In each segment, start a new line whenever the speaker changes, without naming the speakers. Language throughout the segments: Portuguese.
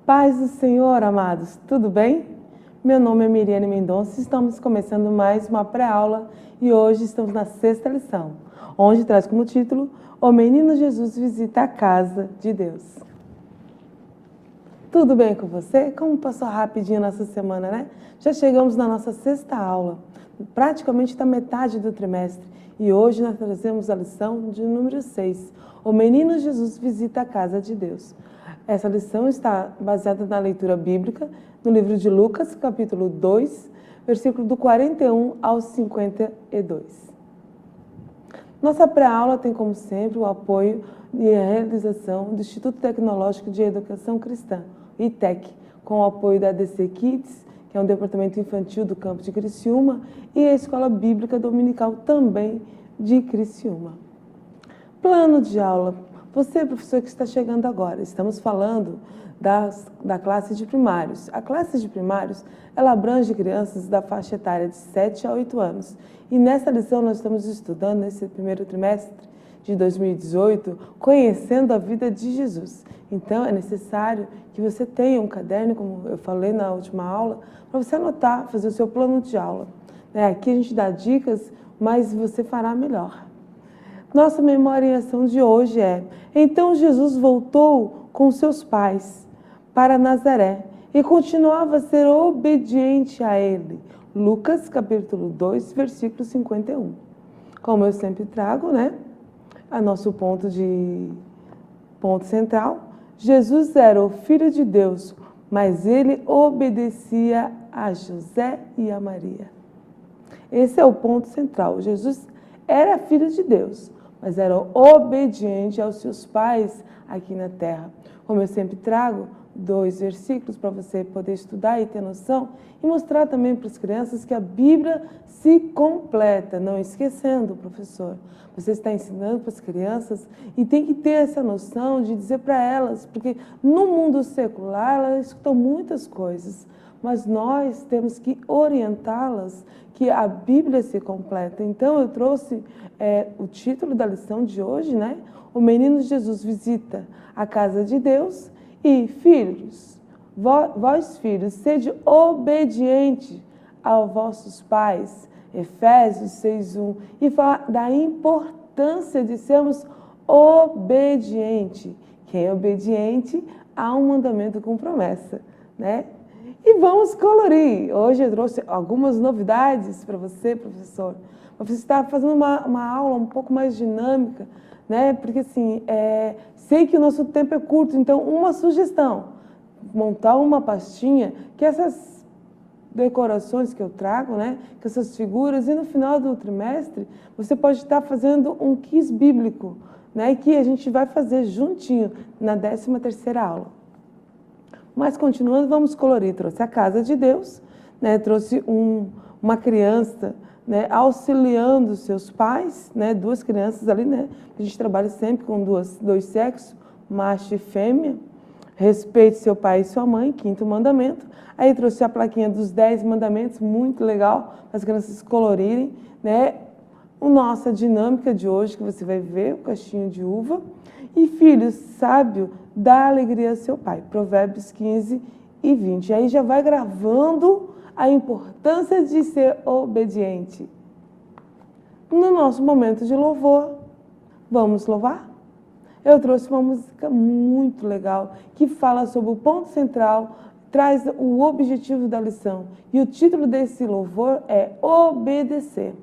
Paz do Senhor, amados, tudo bem? Meu nome é Miriane Mendonça, estamos começando mais uma pré-aula e hoje estamos na 6ª lição, onde traz como título O Menino Jesus Visita a Casa de Deus. Tudo bem com você? Como passou rapidinho nossa semana, né? Já chegamos na nossa 6ª aula, praticamente da metade do trimestre, e hoje nós trazemos a lição de número 6, O Menino Jesus Visita a Casa de Deus. Essa lição está baseada na leitura bíblica, no livro de Lucas, capítulo 2, versículo do 41 ao 52. Nossa pré-aula tem, como sempre, o apoio e a realização do Instituto Tecnológico de Educação Cristã, ITEC, com o apoio da ADC Kids, que é um departamento infantil do campo de Criciúma, e a Escola Bíblica Dominical também de Criciúma. Plano de aula. Você, professor, que está chegando agora, estamos falando da classe de primários. A classe de primários, ela abrange crianças da faixa etária de 7 a 8 anos. E nessa lição nós estamos estudando, nesse primeiro trimestre de 2018, conhecendo a vida de Jesus. Então, é necessário que você tenha um caderno, como eu falei na última aula, para você anotar, fazer o seu plano de aula. Aqui a gente dá dicas, mas você fará melhor. Nossa memória em ação de hoje é: então Jesus voltou com seus pais para Nazaré e continuava a ser obediente a ele. Lucas, capítulo 2, versículo 51. Como eu sempre trago, a nosso ponto central, Jesus era o Filho de Deus, mas ele obedecia a José e a Maria. Esse é o ponto central. Jesus era filho de Deus, mas era obediente aos seus pais aqui na terra. Como eu sempre trago 2 versículos para você poder estudar e ter noção, e mostrar também para as crianças que a Bíblia se completa, não esquecendo, professor. Você está ensinando para as crianças e tem que ter essa noção de dizer para elas, porque no mundo secular elas escutam muitas coisas, mas nós temos que orientá-las que a Bíblia se completa. Então eu trouxe o título da lição de hoje, O Menino Jesus Visita a Casa de Deus. E filhos, vós filhos, sede obedientes aos vossos pais. Efésios 6:1. E fala da importância de sermos obedientes. Quem é obediente a um mandamento com promessa, E vamos colorir. Hoje eu trouxe algumas novidades para você, professor. Você está fazendo uma aula um pouco mais dinâmica, Porque assim, sei que o nosso tempo é curto, então uma sugestão: montar uma pastinha que essas decorações que eu trago, que essas figuras, e no final do trimestre você pode estar fazendo um quiz bíblico, que a gente vai fazer juntinho na 13ª aula. Mas continuando, vamos colorir. Trouxe a casa de Deus, trouxe uma criança, auxiliando seus pais, 2 crianças ali, A gente trabalha sempre com dois sexos, macho e fêmea. Respeite seu pai e sua mãe, 5º mandamento. Aí trouxe a plaquinha dos 10 mandamentos, muito legal, para as crianças colorirem, A nossa dinâmica de hoje, que você vai ver, o cachinho de uva. E filho sábio, dá alegria a seu pai. Provérbios 15 e 20. Aí já vai gravando a importância de ser obediente. No nosso momento de louvor, vamos louvar? Eu trouxe uma música muito legal que fala sobre o ponto central, traz o objetivo da lição. E o título desse louvor é Obedecer,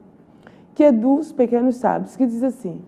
que é dos Pequenos Sábios, que diz assim: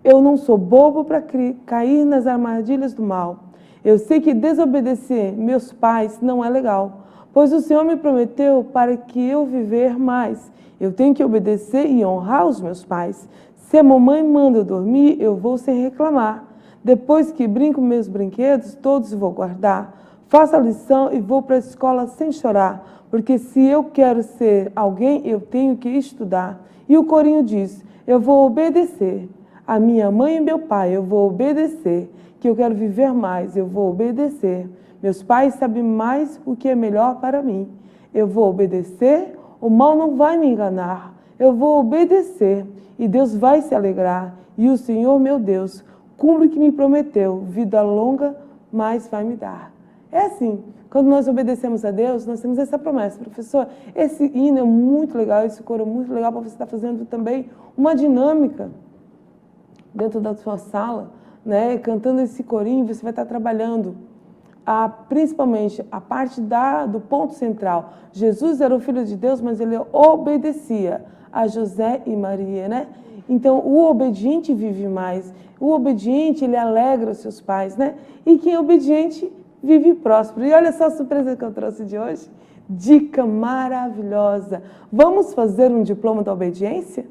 eu não sou bobo para cair nas armadilhas do mal. Eu sei que desobedecer meus pais não é legal, pois o Senhor me prometeu para que eu viver mais. Eu tenho que obedecer e honrar os meus pais. Se a mamãe manda eu dormir, eu vou sem reclamar. Depois que brinco meus brinquedos, todos vou guardar. Faço a lição e vou para a escola sem chorar, porque se eu quero ser alguém, eu tenho que estudar. E o corinho diz: eu vou obedecer a minha mãe e meu pai, eu vou obedecer, que eu quero viver mais, eu vou obedecer. Meus pais sabem mais o que é melhor para mim. Eu vou obedecer, o mal não vai me enganar. Eu vou obedecer e Deus vai se alegrar. E o Senhor, meu Deus, cumpre o que me prometeu, vida longa, mais vai me dar. É assim, quando nós obedecemos a Deus, nós temos essa promessa. Professor, esse hino é muito legal, esse coro é muito legal para você estar fazendo também uma dinâmica dentro da sua sala, né? Cantando esse corinho, você vai estar trabalhando principalmente a parte do ponto central. Jesus era o Filho de Deus, mas ele obedecia a José e Maria, né? Então, o obediente vive mais. O obediente, ele alegra os seus pais, né? E quem é obediente vive próspero. E olha só a surpresa que eu trouxe de hoje. Dica maravilhosa. Vamos fazer um diploma da obediência?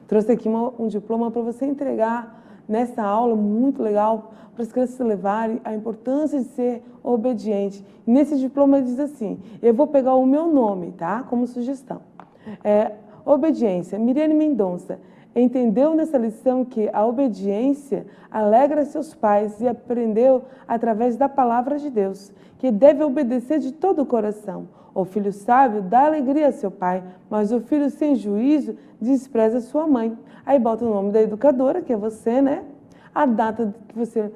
Trouxe aqui um diploma para você entregar nessa aula, muito legal, para as crianças levarem a importância de ser obediente. Nesse diploma diz assim, eu vou pegar o meu nome, tá? Como sugestão. Obediência. Miriane Mendonça entendeu nessa lição que a obediência alegra seus pais e aprendeu através da palavra de Deus, que deve obedecer de todo o coração. O filho sábio dá alegria a seu pai, mas o filho sem juízo despreza sua mãe. Aí bota o nome da educadora, que é você, né? A data que você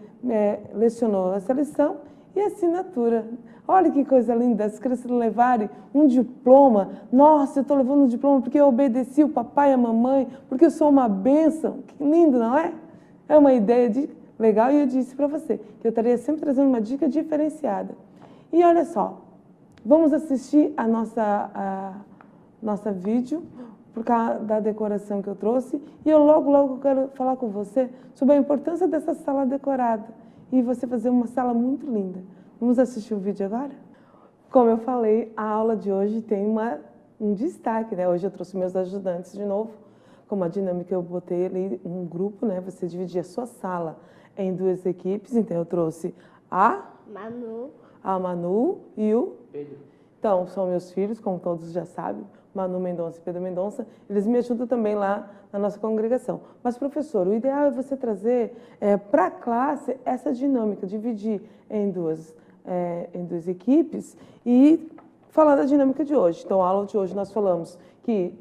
lecionou essa lição e a assinatura. Olha que coisa linda, as crianças levarem um diploma. Nossa, eu estou levando um diploma porque eu obedeci o papai e a mamãe, porque eu sou uma bênção. Que lindo, não é? É uma ideia legal e eu disse para você que eu estaria sempre trazendo uma dica diferenciada. E olha só, vamos assistir a nossa vídeo por causa da decoração que eu trouxe. E eu logo quero falar com você sobre a importância dessa sala decorada e você fazer uma sala muito linda. Vamos assistir o vídeo agora? Como eu falei, a aula de hoje tem um destaque, né? Hoje eu trouxe meus ajudantes de novo. Como a dinâmica eu botei ali um grupo, né? Você dividia a sua sala em duas equipes. Então eu trouxe a Manu e o Pedro. Então, são meus filhos, como todos já sabem, Manu Mendonça e Pedro Mendonça. Eles me ajudam também lá na nossa congregação. Mas, professor, o ideal é você trazer para a classe essa dinâmica, dividir em duas equipes e falar da dinâmica de hoje. Então, a aula de hoje nós falamos que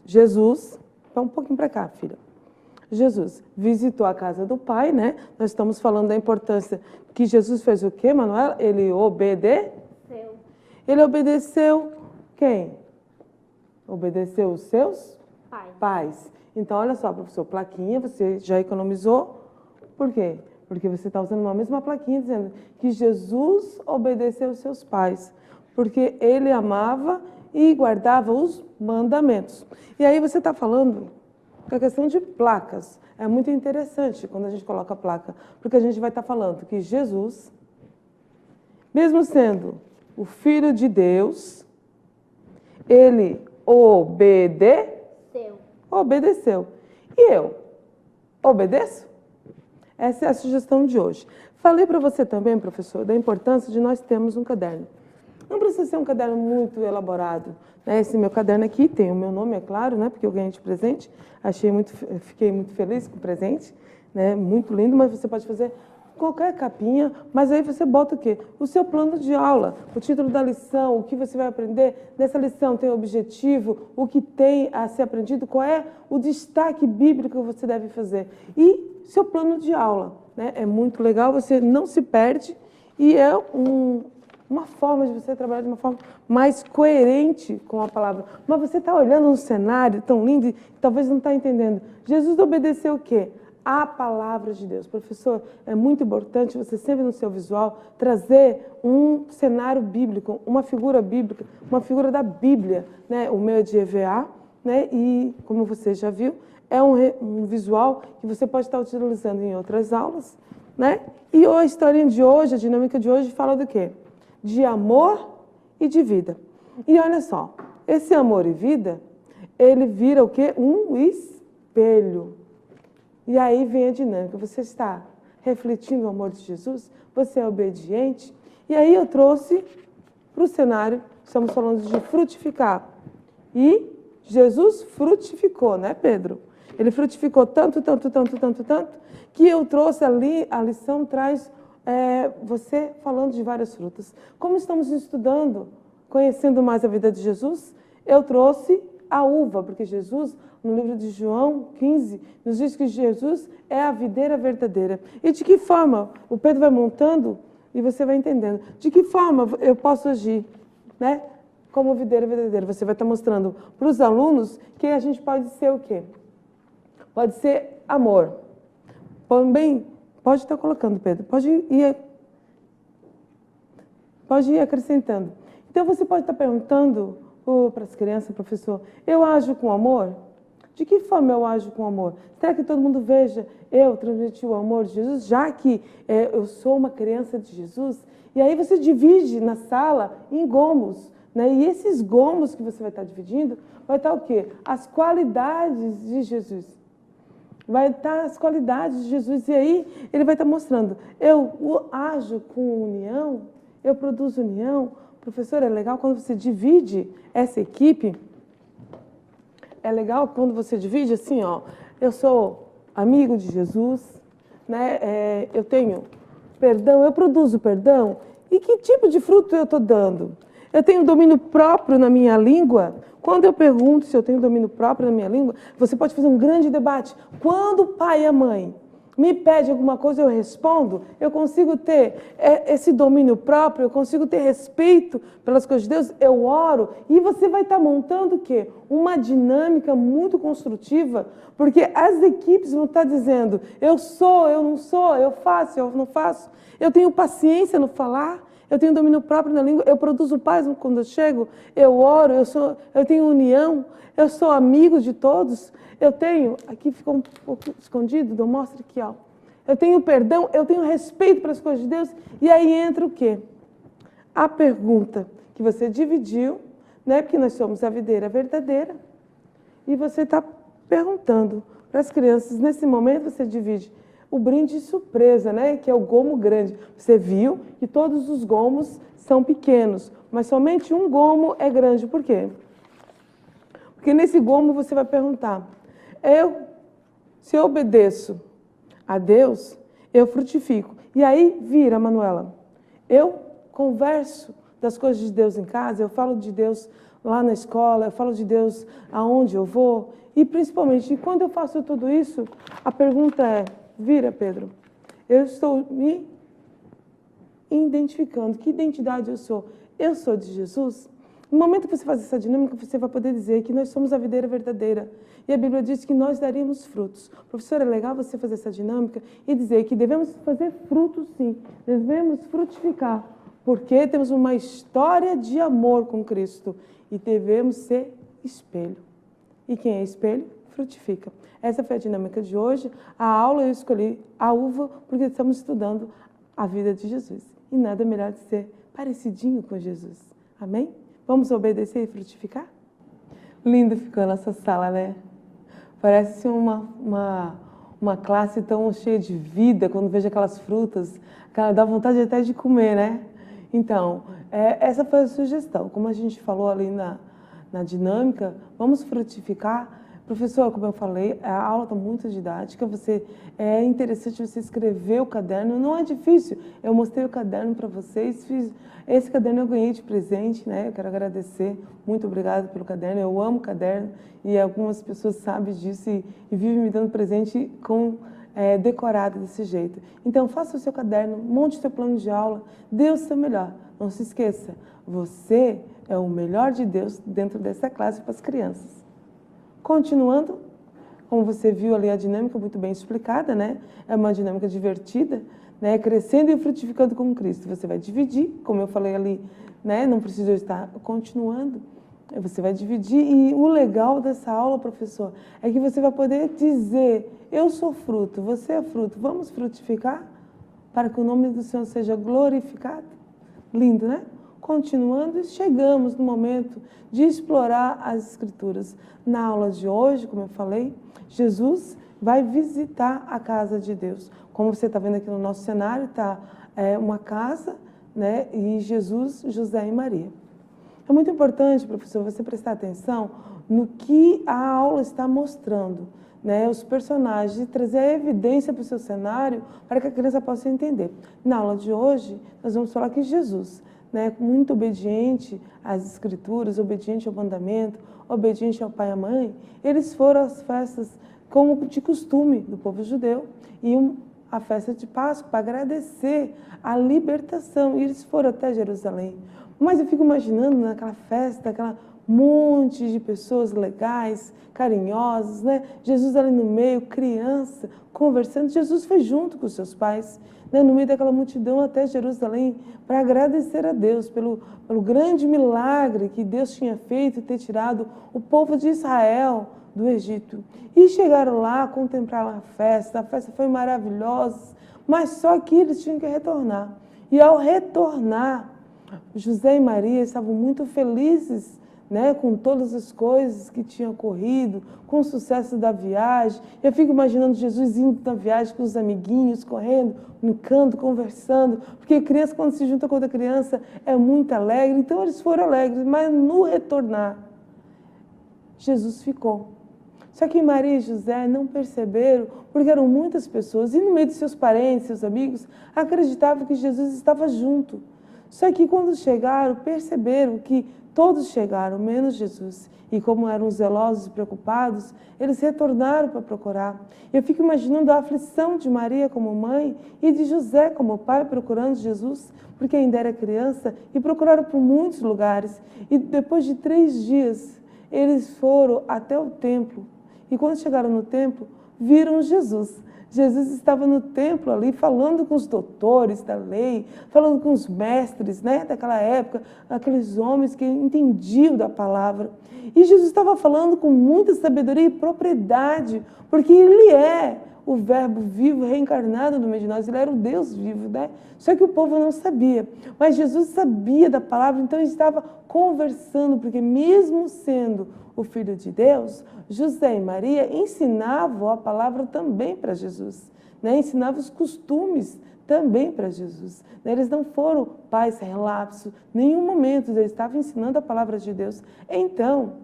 Jesus... Vai um pouquinho para cá, filha. Jesus visitou a casa do Pai, né? Nós estamos falando da importância que Jesus fez o quê, Manuela? Ele obedeceu. Ele obedeceu quem? Obedeceu os seus pais. Então, olha só, professor, plaquinha, você já economizou. Por quê? Porque você está usando uma mesma plaquinha dizendo que Jesus obedeceu os seus pais, porque ele amava e guardava os mandamentos. E aí você está falando que a questão de placas é muito interessante quando a gente coloca a placa, porque a gente vai estar falando que Jesus, mesmo sendo o Filho de Deus, ele obedeceu. E eu obedeço? Essa é a sugestão de hoje. Falei para você também, professor, da importância de nós termos um caderno. Não precisa ser um caderno muito elaborado, né? Esse meu caderno aqui tem o meu nome, é claro, né? Porque eu ganhei de presente. Fiquei muito feliz com o presente, né? Muito lindo, mas você pode fazer qualquer capinha, mas aí você bota o quê? O seu plano de aula, o título da lição, o que você vai aprender. Nessa lição tem o objetivo, o que tem a ser aprendido, qual é o destaque bíblico que você deve fazer. E seu plano de aula, né? É muito legal, você não se perde e é uma forma de você trabalhar de uma forma mais coerente com a palavra. Mas você está olhando um cenário tão lindo e talvez não está entendendo. Jesus obedeceu o quê? A palavra de Deus. Professor, é muito importante você sempre no seu visual trazer um cenário bíblico, uma figura bíblica, uma figura da Bíblia, né? O meu é de EVA, né? E como você já viu, é um visual que você pode estar utilizando em outras aulas, né? E a historinha de hoje, a dinâmica de hoje fala do quê? De amor e de vida. E olha só, esse amor e vida, ele vira o quê? Um espelho. E aí vem a dinâmica. Você está refletindo o amor de Jesus? Você é obediente? E aí eu trouxe para o cenário, estamos falando de frutificar. E Jesus frutificou, né, Pedro? Ele frutificou tanto, que eu trouxe ali, a lição traz você falando de várias frutas. Como estamos estudando, conhecendo mais a vida de Jesus, eu trouxe a uva, porque Jesus, no livro de João 15, nos diz que Jesus é a videira verdadeira. E de que forma? O Pedro vai montando E você vai entendendo. De que forma eu posso agir, né? Como videira verdadeira. Você vai estar mostrando para os alunos que a gente pode ser o quê? Pode ser amor. Também, pode estar colocando, Pedro. Pode ir acrescentando. Então, você pode estar perguntando para as crianças, professor, eu ajo com amor? De que forma eu ajo com amor? Será que todo mundo veja eu transmitir o amor de Jesus, já que eu sou uma criança de Jesus? E aí você divide na sala em gomos, né? E esses gomos que você vai estar dividindo, vai estar o quê? As qualidades de Jesus. Vai estar as qualidades de Jesus. E aí ele vai estar mostrando, eu ajo com união, eu produzo união. Professor, é legal quando você divide essa equipe. É legal quando você divide assim, ó, eu sou amigo de Jesus, né? Eu tenho perdão, eu produzo perdão. E que tipo de fruto eu estou dando? Eu tenho domínio próprio na minha língua? Quando eu pergunto se eu tenho domínio próprio na minha língua, você pode fazer um grande debate. Quando o pai e a mãe me pede alguma coisa, eu respondo, eu consigo ter esse domínio próprio, eu consigo ter respeito pelas coisas de Deus, eu oro, e você vai estar montando o quê? Uma dinâmica muito construtiva, porque as equipes vão estar dizendo, eu sou, eu não sou, eu faço, eu não faço, eu tenho paciência no falar, eu tenho domínio próprio na língua, eu produzo paz quando eu chego, eu oro, eu tenho união, eu sou amigo de todos, eu tenho, aqui ficou um pouco escondido, eu mostro aqui, ó. Eu tenho perdão, eu tenho respeito para as coisas de Deus, e aí entra o quê? A pergunta que você dividiu, né? Porque nós somos a videira verdadeira, e você está perguntando para as crianças, nesse momento você divide o brinde de surpresa, né? Que é o gomo grande. Você viu que todos os gomos são pequenos, mas somente um gomo é grande. Por quê? Porque nesse gomo você vai perguntar, se eu obedeço a Deus, eu frutifico. E aí vira, Manuela, eu converso das coisas de Deus em casa, eu falo de Deus lá na escola, eu falo de Deus aonde eu vou, e principalmente, quando eu faço tudo isso, a pergunta é, vira, Pedro, eu estou me identificando, que identidade eu sou? Eu sou de Jesus? No momento que você faz essa dinâmica, você vai poder dizer que nós somos a videira verdadeira. E a Bíblia diz que nós daríamos frutos. Professor, é legal você fazer essa dinâmica e dizer que devemos fazer frutos, sim. Devemos frutificar, porque temos uma história de amor com Cristo e devemos ser espelho. E quem é espelho, frutifica. Essa foi a dinâmica de hoje. A aula eu escolhi a uva porque estamos estudando a vida de Jesus. E nada melhor de ser parecidinho com Jesus. Amém? Vamos obedecer e frutificar? Lindo ficou a nossa sala, né? Parece uma classe tão cheia de vida, quando vejo aquelas frutas, dá vontade até de comer, né? Então, essa foi a sugestão. Como a gente falou ali na dinâmica, vamos frutificar. Professor, como eu falei, a aula está muito didática, é interessante você escrever o caderno, não é difícil. Eu mostrei o caderno para vocês, esse caderno eu ganhei de presente, né? Eu quero agradecer, muito obrigada pelo caderno, eu amo caderno e algumas pessoas sabem disso e vivem me dando presente decorado desse jeito. Então, faça o seu caderno, monte o seu plano de aula, dê o seu melhor. Não se esqueça, você é o melhor de Deus dentro dessa classe para as crianças. Continuando, como você viu ali a dinâmica muito bem explicada, né? É uma dinâmica divertida, né? Crescendo e frutificando com Cristo. Você vai dividir, como eu falei ali, né? Não precisa estar continuando. Você vai dividir e o legal dessa aula, professor, é que você vai poder dizer, eu sou fruto, você é fruto, vamos frutificar para que o nome do Senhor seja glorificado? Lindo, né? Continuando, chegamos no momento de explorar as Escrituras. Na aula de hoje, como eu falei, Jesus vai visitar a casa de Deus. Como você está vendo aqui no nosso cenário, está uma casa, né? E Jesus, José e Maria. É muito importante, professor, você prestar atenção no que a aula está mostrando, né? Os personagens, e trazer a evidência para o seu cenário para que a criança possa entender. Na aula de hoje, nós vamos falar que Jesus, né, muito obediente às Escrituras, obediente ao mandamento, obediente ao pai e à mãe, eles foram às festas como de costume do povo judeu. E a festa de Páscoa, para agradecer a libertação. E eles foram até Jerusalém. Mas eu fico imaginando naquela festa, aquela monte de pessoas legais, carinhosas, né? Jesus ali no meio, criança, conversando. Jesus foi junto com os seus pais, né? No meio daquela multidão até Jerusalém, para agradecer a Deus pelo grande milagre que Deus tinha feito, ter tirado o povo de Israel do Egito. E chegaram lá, contemplaram a festa foi maravilhosa, mas só que eles tinham que retornar. E ao retornar, José e Maria estavam muito felizes, né, com todas as coisas que tinham ocorrido, com o sucesso da viagem. Eu fico imaginando Jesus indo na viagem com os amiguinhos, correndo, brincando, conversando, porque criança, quando se junta com outra criança, é muito alegre. Então eles foram alegres, mas no retornar, Jesus ficou. Só que Maria e José não perceberam, porque eram muitas pessoas, e no meio de seus parentes, seus amigos, acreditavam que Jesus estava junto. Só que quando chegaram, perceberam que todos chegaram, menos Jesus. E como eram zelosos e preocupados, eles retornaram para procurar. Eu fico imaginando a aflição de Maria como mãe e de José como pai procurando Jesus, porque ainda era criança, e procuraram por muitos lugares. E depois de 3 dias, eles foram até o templo. E quando chegaram no templo, viram Jesus. Jesus estava no templo ali, falando com os doutores da lei, falando com os mestres, né, daquela época, aqueles homens que entendiam da palavra. E Jesus estava falando com muita sabedoria e propriedade, porque Ele é o Verbo vivo, reencarnado no meio de nós. Ele era o Deus vivo, né? Só que o povo não sabia. Mas Jesus sabia da palavra, então ele estava conversando, porque mesmo sendo o Filho de Deus, José e Maria ensinavam a palavra também para Jesus, né? Ensinavam os costumes também para Jesus. Eles não foram pais relapsos, em nenhum momento eles estavam ensinando a palavra de Deus. Então,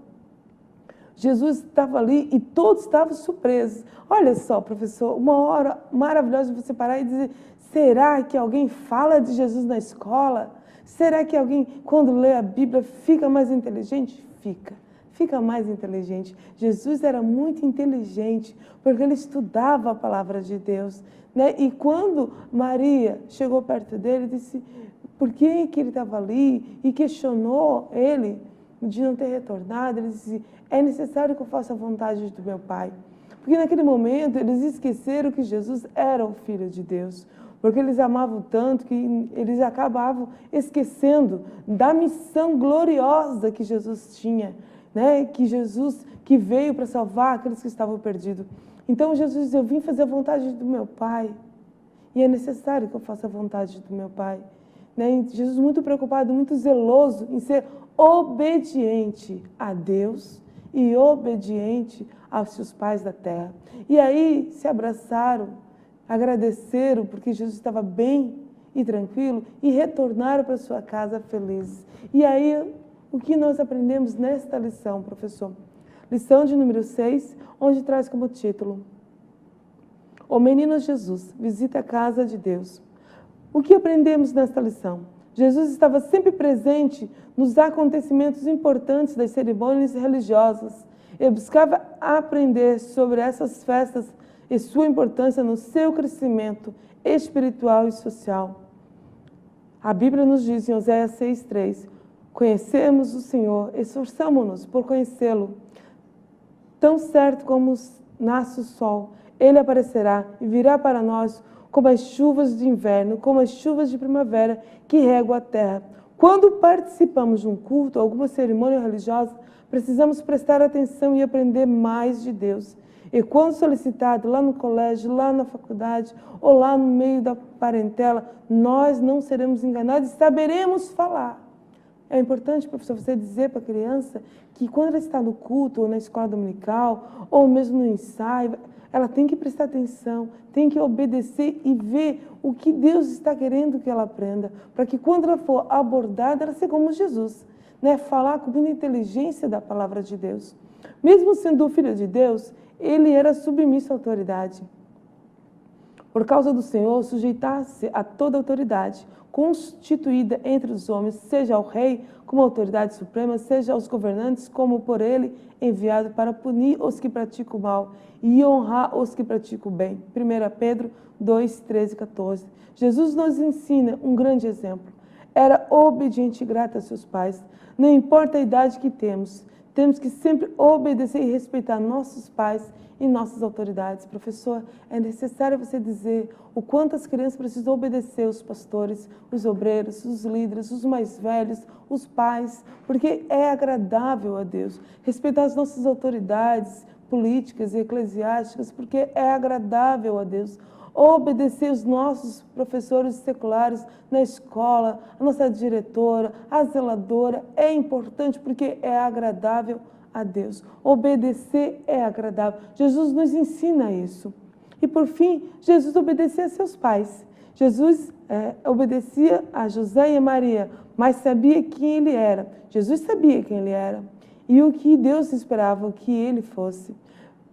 Jesus estava ali e todos estavam surpresos. Olha só, professor, uma hora maravilhosa de você parar e dizer, será que alguém fala de Jesus na escola? Será que alguém, quando lê a Bíblia, fica mais inteligente? Fica mais inteligente. Jesus era muito inteligente, porque ele estudava a palavra de Deus, né? E quando Maria chegou perto dele, disse por que ele estava ali e questionou ele de não ter retornado, ele disse, é necessário que eu faça a vontade do meu Pai. Porque naquele momento eles esqueceram que Jesus era o Filho de Deus, porque eles amavam tanto que eles acabavam esquecendo da missão gloriosa que Jesus tinha, né? Que Jesus que veio para salvar aqueles que estavam perdidos. Então Jesus disse, eu vim fazer a vontade do meu Pai, e é necessário que eu faça a vontade do meu Pai. Né? Jesus muito preocupado, muito zeloso em ser obediente a Deus e obediente aos seus pais da terra. E aí se abraçaram, agradeceram porque Jesus estava bem e tranquilo e retornaram para sua casa felizes. E aí o que nós aprendemos nesta lição, professor? Lição de número 6, onde traz como título: O menino Jesus visita a casa de Deus. O que aprendemos nesta lição? Jesus estava sempre presente nos acontecimentos importantes das cerimônias religiosas. Ele buscava aprender sobre essas festas e sua importância no seu crescimento espiritual e social. A Bíblia nos diz em Oséias 6,3, conhecemos o Senhor, esforçamo-nos por conhecê-lo. Tão certo como nasce o sol, ele aparecerá e virá para nós como as chuvas de inverno, como as chuvas de primavera que regam a terra. Quando participamos de um culto, alguma cerimônia religiosa, precisamos prestar atenção e aprender mais de Deus. E quando solicitado lá no colégio, lá na faculdade ou lá no meio da parentela, nós não seremos enganados e saberemos falar. É importante, professor, você dizer para a criança que quando ela está no culto ou na escola dominical ou mesmo no ensaio, ela tem que prestar atenção, tem que obedecer e ver o que Deus está querendo que ela aprenda, para que quando ela for abordada, ela seja como Jesus, né? Falar com muita inteligência da palavra de Deus. Mesmo sendo o Filho de Deus, ele era submisso à autoridade. Por causa do Senhor, sujeitar-se a toda autoridade, constituída entre os homens, seja ao rei como autoridade suprema, seja aos governantes como por ele enviado para punir os que praticam o mal e honrar os que praticam o bem. 1 Pedro 2, 13 e 14. Jesus nos ensina um grande exemplo. Era obediente e grato a seus pais. Não importa a idade que temos que sempre obedecer e respeitar nossos pais e nossas autoridades. Professor, é necessário você dizer o quanto as crianças precisam obedecer os pastores, os obreiros, os líderes, os mais velhos, os pais, porque é agradável a Deus. Respeitar as nossas autoridades políticas e eclesiásticas, porque é agradável a Deus. Obedecer os nossos professores seculares na escola, a nossa diretora, a zeladora, é importante porque é agradável a Deus. Obedecer é agradável. Jesus nos ensina isso. E por fim, Jesus obedecia a seus pais. Jesus obedecia a José e a Maria, mas sabia quem ele era. Jesus sabia quem ele era e o que Deus esperava que ele fosse.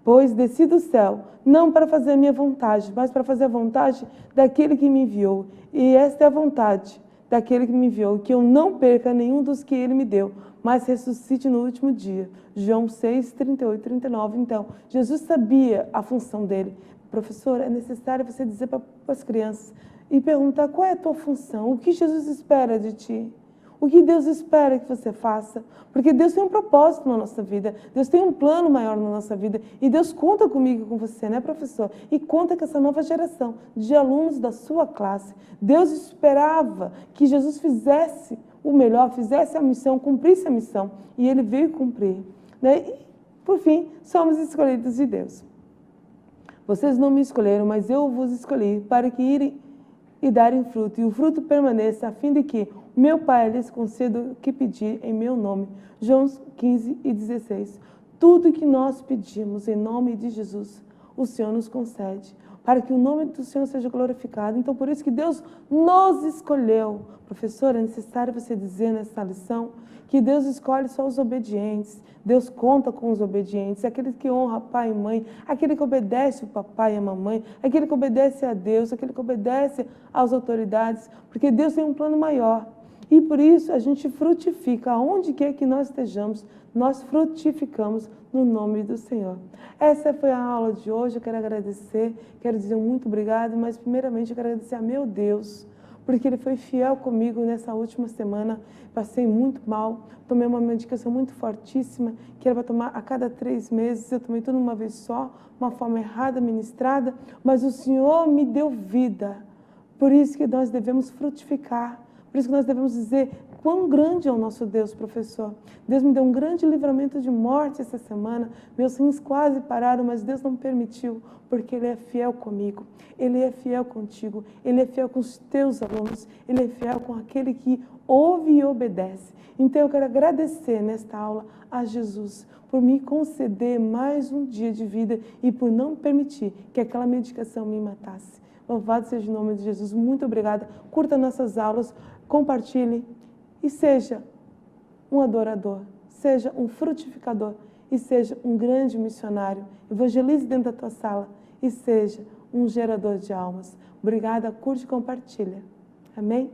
Pois desci do céu, não para fazer a minha vontade, mas para fazer a vontade daquele que me enviou. E esta é a vontade daquele que me enviou, que eu não perca nenhum dos que ele me deu, mas ressuscite no último dia. João 6, 38 e 39. Então, Jesus sabia a função dele. Professor, é necessário você dizer para as crianças e perguntar qual é a tua função, o que Jesus espera de ti. O que Deus espera que você faça? Porque Deus tem um propósito na nossa vida. Deus tem um plano maior na nossa vida. E Deus conta comigo e com você, né, professor? E conta com essa nova geração de alunos da sua classe. Deus esperava que Jesus fizesse o melhor, fizesse a missão, cumprisse a missão. E ele veio cumprir. Né? E, por fim, somos escolhidos de Deus. Vocês não me escolheram, mas eu vos escolhi para que irem e darem fruto, e o fruto permaneça, a fim de que o meu Pai lhes conceda o que pedir em meu nome. João 15 e 16. Tudo que nós pedimos em nome de Jesus, o Senhor nos concede, para que o nome do Senhor seja glorificado. Então, por isso que Deus nos escolheu. Professor, é necessário você dizer nessa lição que Deus escolhe só os obedientes. Deus conta com os obedientes, aqueles que honram pai e mãe, aquele que obedece o papai e a mamãe, aquele que obedece a Deus, aquele que obedece às autoridades, porque Deus tem um plano maior. E por isso a gente frutifica, aonde quer que nós estejamos, nós frutificamos no nome do Senhor. Essa foi a aula de hoje, eu quero agradecer, quero dizer muito obrigado, mas primeiramente eu quero agradecer a meu Deus, porque Ele foi fiel comigo nessa última semana. Passei muito mal, tomei uma medicação muito fortíssima, que era para tomar a cada 3 meses, eu tomei tudo uma vez só, uma forma errada ministrada, mas o Senhor me deu vida. Por isso que nós devemos frutificar, por isso que nós devemos dizer quão grande é o nosso Deus, professor. Deus me deu um grande livramento de morte essa semana, meus rins quase pararam, mas Deus não permitiu, porque Ele é fiel comigo, Ele é fiel contigo, Ele é fiel com os teus alunos, Ele é fiel com aquele que ouve e obedece. Então eu quero agradecer nesta aula a Jesus por me conceder mais um dia de vida e por não permitir que aquela medicação me matasse. Louvado seja o nome de Jesus, muito obrigada. Curta nossas aulas, compartilhe e seja um adorador, seja um frutificador e seja um grande missionário. Evangelize dentro da tua sala e seja um gerador de almas. Obrigada, curte e compartilha. Amém?